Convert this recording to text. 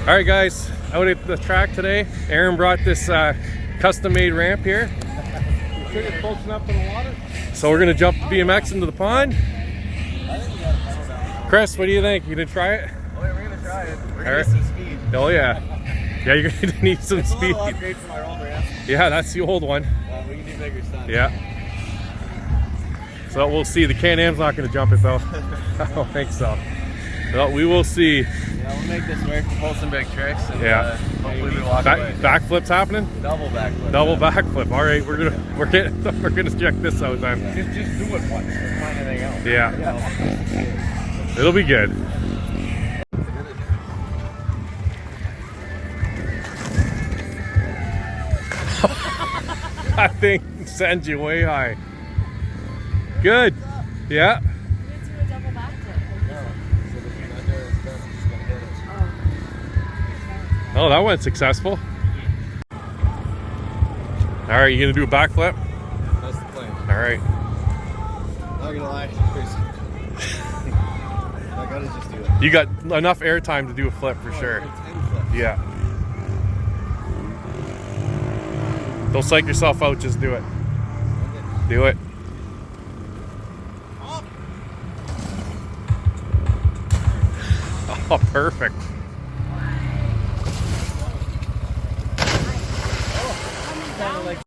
All right, guys, out at the track today. Aaron brought this custom-made ramp here. You sure it's close enough to the water? So we're gonna jump the BMX into the pond. Chris, what do you think? You gonna try it? Oh yeah, we're gonna try it. We're All right. gonna need some speed. Oh yeah. Yeah, you're gonna need some It's a speed. little upgrade from our old ramp. Yeah, that's the old one. We can do bigger stunts. Yeah. So we'll see. The Can-Am's not gonna jump it though. I don't think so. Well, we will see. Yeah, we'll make this work. We'll pull some big tricks. And, Yeah. hopefully we walk away. Backflips happening? Double backflip. Double backflip. All right, we're gonna check this out then. Yeah. Just do it once. Don't find anything else. Yeah. It'll be good. That thing sends you way high. Good. Yeah. Oh, that went successful. All right, you gonna do a backflip? That's the plan. All right. Not gonna lie, I gotta just do it. You got enough air time to do a flip for sure. 10 flips. Yeah. Don't psych yourself out, just do it. Do it. Oh, perfect. Kind of like